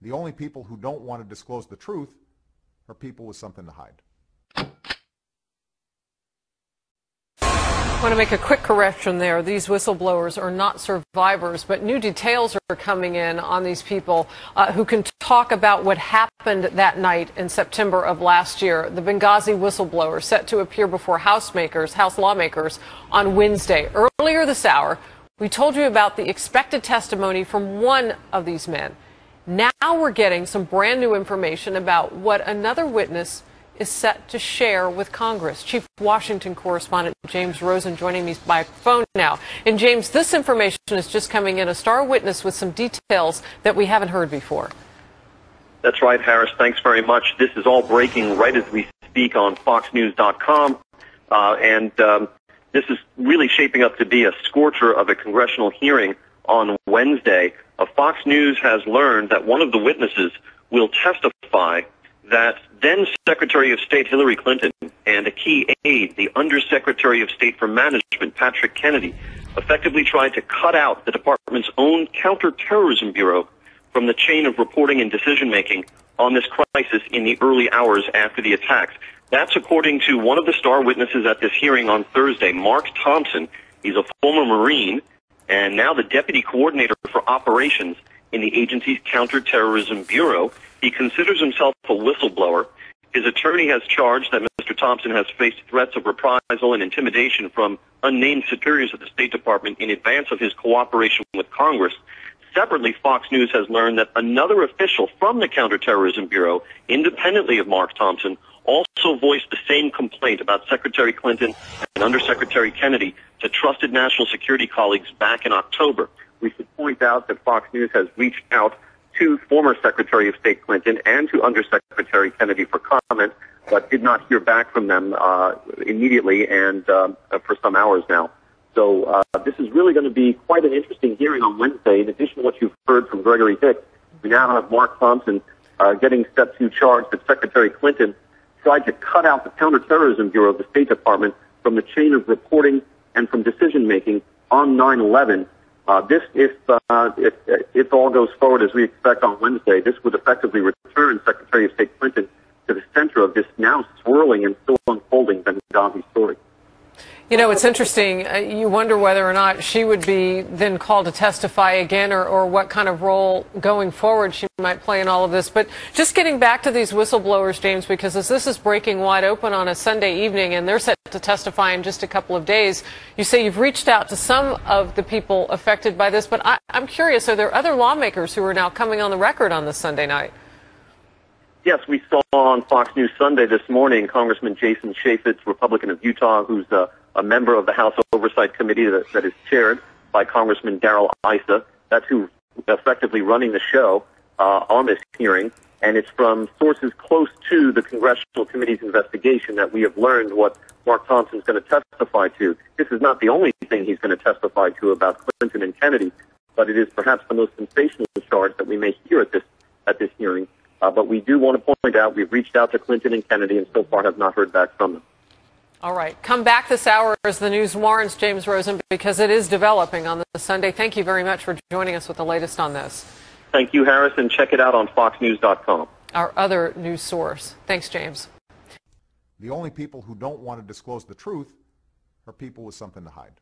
The only people who don't want to disclose the truth are people with something to hide. I want to make a quick correction there. These whistleblowers are not survivors, but new details are coming in on these people who can talk about what happened that night in September of last year. The Benghazi whistleblowers set to appear before House lawmakers on Wednesday. Earlier this hour, we told you about the expected testimony from one of these men. Now we're getting some brand new information about what another witness is set to share with Congress. Chief Washington correspondent James Rosen joining me by phone now. And James, this information is just coming in, a star witness with some details that we haven't heard before. That's right, Harris. Thanks very much. This is all breaking right as we speak on FoxNews.com. This is really shaping up to be a scorcher of a congressional hearing on Wednesday. Fox News has learned that one of the witnesses will testify that then Secretary of State Hillary Clinton and a key aide, the Undersecretary of State for Management, Patrick Kennedy, effectively tried to cut out the department's own Counterterrorism Bureau from the chain of reporting and decision-making on this crisis in the early hours after the attacks. That's according to one of the star witnesses at this hearing on Thursday, Mark Thompson. He's a former Marine and now the Deputy Coordinator for Operations in the agency's Counterterrorism Bureau. He considers himself a whistleblower. His attorney has charged that Mr. Thompson has faced threats of reprisal and intimidation from unnamed superiors of the State Department in advance of his cooperation with Congress. Separately, Fox News has learned that another official from the Counterterrorism Bureau, independently of Mark Thompson, also voiced the same complaint about Secretary Clinton and Undersecretary Kennedy to trusted national security colleagues back in October. We should point out that Fox News has reached out to former Secretary of State Clinton and to Undersecretary Kennedy for comment, but did not hear back from them immediately and for some hours now. So this is really going to be quite an interesting hearing on Wednesday. In addition to what you've heard from Gregory Hicks, we now have Mark Thompson getting set to charge that Secretary Clinton tried to cut out the Counterterrorism Bureau of the State Department from the chain of reporting and from decision-making on 9/11. This, if all goes forward as we expect on Wednesday, this would effectively return Secretary of State Clinton to the center of this now swirling and still unfolding Benghazi story. You know, it's interesting. You wonder whether or not she would be then called to testify again, or what kind of role going forward she might play in all of this. But just getting back to these whistleblowers, James, because as this is breaking wide open on a Sunday evening and they're set to testify in just a couple of days, you say you've reached out to some of the people affected by this. But I'm curious, are there other lawmakers who are now coming on the record on this Sunday night? Yes, we saw on Fox News Sunday this morning Congressman Jason Chaffetz, Republican of Utah, who's a member of the House Oversight Committee that is chaired by Congressman Darrell Issa. That's who's effectively running the show on this hearing. And it's from sources close to the Congressional Committee's investigation that we have learned what Mark Thompson's going to testify to. This is not the only thing he's going to testify to about Clinton and Kennedy, but it is perhaps the most sensational charge that we may hear at this hearing. But we do want to point out we've reached out to Clinton and Kennedy and so far have not heard back from them. All right. Come back this hour as the news warrants, James Rosen, because it is developing on this Sunday. Thank you very much for joining us with the latest on this. Thank you, Harris, and check it out on FoxNews.com. Our other news source. Thanks, James. The only people who don't want to disclose the truth are people with something to hide.